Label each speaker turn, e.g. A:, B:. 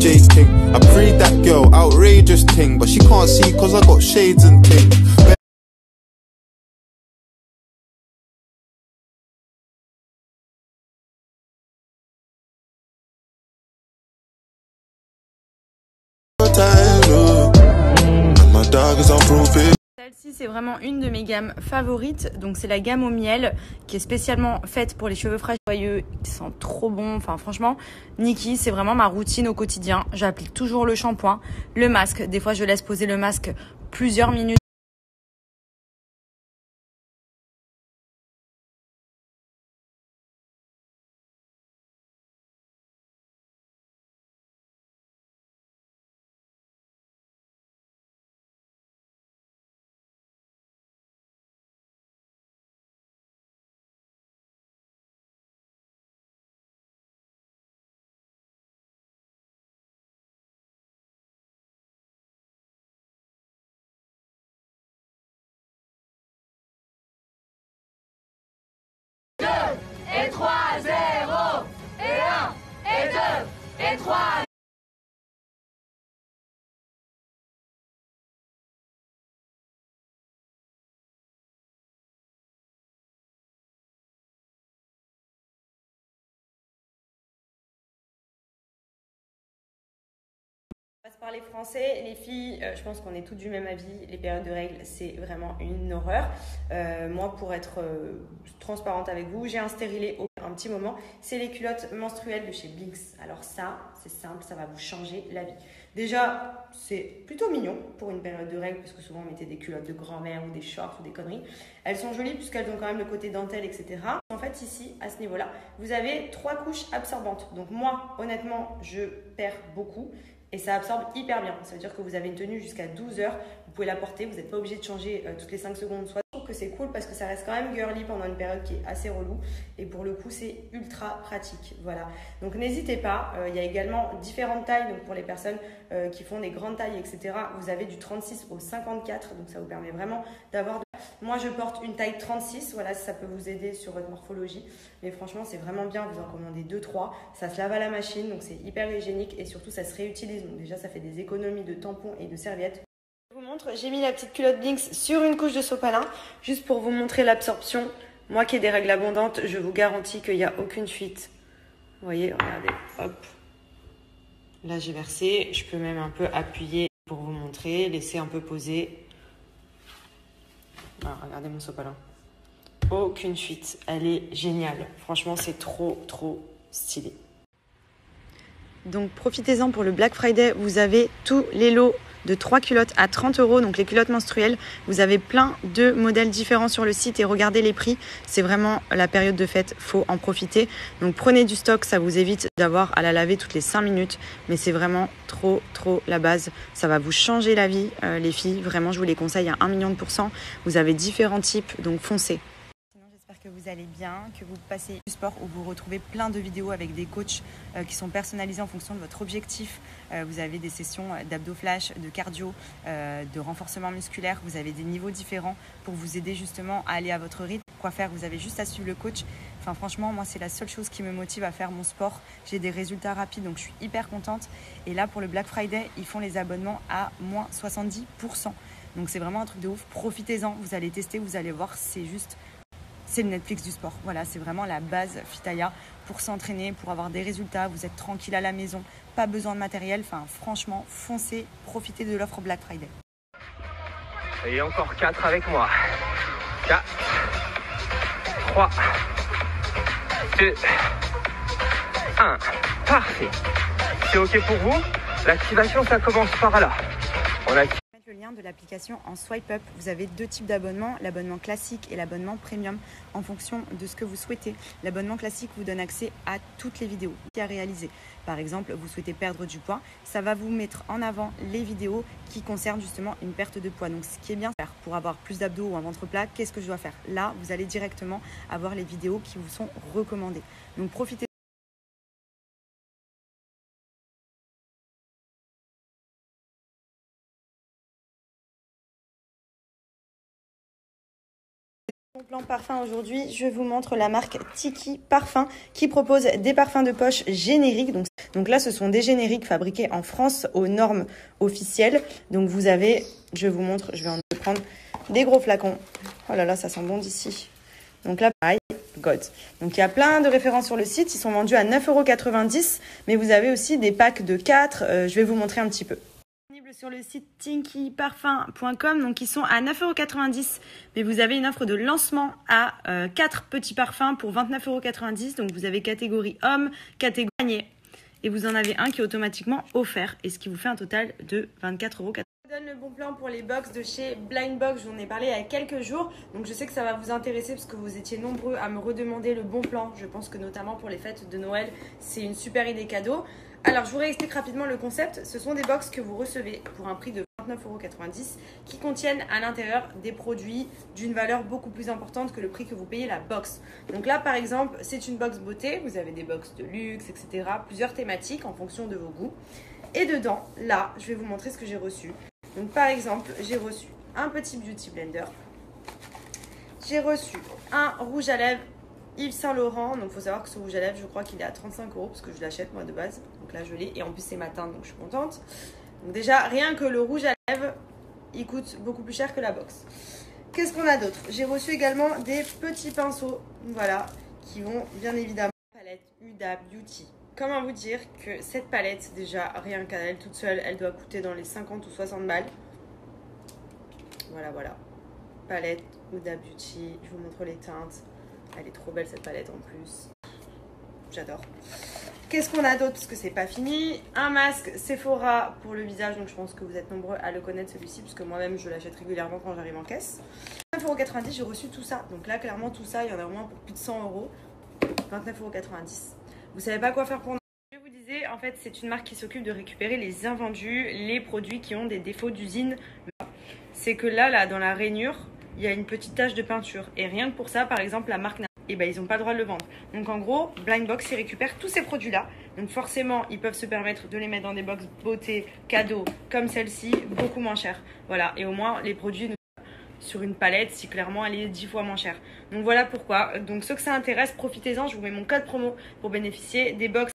A: J ting. I prayed that girl, outrageous ting, but she can't see cause I got shades and ting.
B: Celle-ci c'est vraiment une de mes gammes favorites, donc c'est la gamme au miel qui est spécialement faite pour les cheveux frais joyeux, qui sent trop bon. Enfin franchement, Nikki, c'est vraiment ma routine au quotidien. J'applique toujours le shampoing, le masque. Des fois je laisse poser le masque plusieurs minutes.
C: Et 3, 0, et 1, et 2, et 3.
B: On va se parler français, les filles, je pense qu'on est toutes du même avis. Les périodes de règles, c'est vraiment une horreur. Moi, pour être transparente avec vous, j'ai un stérilet au un petit moment. C'est les culottes menstruelles de chez Blinks. Alors ça, c'est simple, ça va vous changer la vie. Déjà, c'est plutôt mignon pour une période de règles, parce que souvent on mettait des culottes de grand-mère ou des shorts ou des conneries. Elles sont jolies puisqu'elles ont quand même le côté dentelle, etc. En fait, ici, à ce niveau-là, vous avez 3 couches absorbantes. Donc moi, honnêtement, je perds beaucoup. Et ça absorbe hyper bien. Ça veut dire que vous avez une tenue jusqu'à 12 heures. Vous pouvez la porter. Vous n'êtes pas obligé de changer toutes les 5 secondes. Soit je trouve que c'est cool parce que ça reste quand même girly pendant une période qui est assez relou. Et pour le coup, c'est ultra pratique. Voilà. Donc n'hésitez pas. Il y a également différentes tailles. Donc pour les personnes qui font des grandes tailles, etc. Vous avez du 36 au 54. Donc ça vous permet vraiment d'avoir... Moi, je porte une taille 36. Voilà, ça peut vous aider sur votre morphologie. Mais franchement, c'est vraiment bien. Vous en commandez 2-3. Ça se lave à la machine. Donc c'est hyper hygiénique. Et surtout, ça se réutilise. Donc déjà, ça fait des économies de tampons et de serviettes. Je vous montre, j'ai mis la petite culotte Blinks sur une couche de sopalin, juste pour vous montrer l'absorption. Moi qui ai des règles abondantes, je vous garantis qu'il n'y a aucune fuite. Vous voyez, regardez, hop. Là, j'ai versé. Je peux même un peu appuyer pour vous montrer, laisser un peu poser. Voilà, regardez mon sopalin. Aucune fuite. Elle est géniale. Franchement, c'est trop, trop stylé. Donc profitez-en pour le Black Friday, vous avez tous les lots de 3 culottes à 30 €, donc les culottes menstruelles. Vous avez plein de modèles différents sur le site et regardez les prix. C'est vraiment la période de fête, faut en profiter. Donc prenez du stock, ça vous évite d'avoir à la laver toutes les 5 minutes. Mais c'est vraiment trop, trop la base. Ça va vous changer la vie, les filles. Vraiment, je vous les conseille à 1 million de %. Vous avez différents types, donc foncez. J'espère que vous allez bien, que vous passez du sport où vous retrouvez plein de vidéos avec des coachs qui sont personnalisés en fonction de votre objectif. Vous avez des sessions d'abdos flash, de cardio, de renforcement musculaire. Vous avez des niveaux différents pour vous aider justement à aller à votre rythme. Quoi faire? Vous avez juste à suivre le coach. Enfin franchement, moi c'est la seule chose qui me motive à faire mon sport. J'ai des résultats rapides donc je suis hyper contente. Et là pour le Black Friday, ils font les abonnements à moins 70%. Donc c'est vraiment un truc de ouf. Profitez-en, vous allez tester, vous allez voir, c'est le Netflix du sport. Voilà, c'est vraiment la base Fitaya pour s'entraîner, pour avoir des résultats. Vous êtes tranquille à la maison, pas besoin de matériel. Enfin, franchement, foncez, profitez de l'offre Black Friday.
D: Et encore 4 avec moi. 4, 3, 2, 1. Parfait. C'est OK pour vous? L'activation, ça commence par là. On active
B: Le lien de l'application en swipe up. Vous avez 2 types d'abonnements, l'abonnement classique et l'abonnement premium en fonction de ce que vous souhaitez. L'abonnement classique vous donne accès à toutes les vidéos à réaliser. Par exemple, vous souhaitez perdre du poids, ça va vous mettre en avant les vidéos qui concernent justement une perte de poids. Donc ce qui est bien faire pour avoir plus d'abdos ou un ventre plat, qu'est-ce que je dois faire? Là, vous allez directement avoir les vidéos qui vous sont recommandées. Donc profitez. Plan parfum aujourd'hui, je vous montre la marque Tiki Parfum qui propose des parfums de poche génériques. Donc Donc là, ce sont des génériques fabriqués en France aux normes officielles. Donc vous avez, je vous montre, je vais en prendre des gros flacons. Oh là là, ça sent bon d'ici. Donc là, pareil, God. Donc il y a plein de références sur le site. Ils sont vendus à 9,90 €. Mais vous avez aussi des packs de 4. Je vais vous montrer un petit peu. Sur le site tinkyparfum.com, donc ils sont à 9,90 €, mais vous avez une offre de lancement à 4 petits parfums pour 29,90 €. Donc vous avez catégorie homme, catégorie panier, et vous en avez un qui est automatiquement offert, et ce qui vous fait un total de 24,90 €. Je vous donne le bon plan pour les box de chez Blind Box. Je vous en ai parlé il y a quelques jours, donc je sais que ça va vous intéresser parce que vous étiez nombreux à me redemander le bon plan. Je pense que notamment pour les fêtes de Noël, c'est une super idée cadeau. Alors, je vous réexplique rapidement le concept. Ce sont des box que vous recevez pour un prix de 29,90 € qui contiennent à l'intérieur des produits d'une valeur beaucoup plus importante que le prix que vous payez la box. Donc là, par exemple, c'est une box beauté. Vous avez des box de luxe, etc. Plusieurs thématiques en fonction de vos goûts. Et dedans, là, je vais vous montrer ce que j'ai reçu. Donc, par exemple, j'ai reçu un petit beauty blender. J'ai reçu un rouge à lèvres Yves Saint Laurent. Donc, il faut savoir que ce rouge à lèvres, je crois qu'il est à 35 € parce que je l'achète moi de base. Donc là, je l'ai. Et en plus, c'est matin, donc je suis contente. Donc déjà, rien que le rouge à lèvres, il coûte beaucoup plus cher que la box. Qu'est-ce qu'on a d'autre? J'ai reçu également des petits pinceaux, voilà, qui vont bien évidemment palette Huda Beauty. Comment vous dire que cette palette, déjà, rien qu'à elle toute seule, elle doit coûter dans les 50 ou 60 balles. Voilà, voilà. Palette Huda Beauty, je vous montre les teintes. Elle est trop belle cette palette en plus. J'adore. Qu'est-ce qu'on a d'autre parce que c'est pas fini? Un masque Sephora pour le visage, donc je pense que vous êtes nombreux à le connaître celui-ci puisque moi-même je l'achète régulièrement quand j'arrive en caisse. 9,90 €, j'ai reçu tout ça. Donc là clairement tout ça, il y en a au moins pour plus de 100 €. 29,90 €. Vous savez pas quoi faire pour nous? Je vous disais, en fait c'est une marque qui s'occupe de récupérer les invendus, les produits qui ont des défauts d'usine. C'est que là dans la rainure, il y a une petite tache de peinture. Et rien que pour ça, par exemple la marque et ben ils n'ont pas le droit de le vendre. Donc en gros, Blind Box, ils récupèrent tous ces produits-là. Donc forcément, ils peuvent se permettre de les mettre dans des box beauté, cadeaux, comme celle-ci, beaucoup moins cher. Voilà, et au moins les produits sur une palette, si clairement elle est 10 fois moins chère. Donc voilà pourquoi. Donc ceux que ça intéresse, profitez-en, je vous mets mon code promo pour bénéficier des box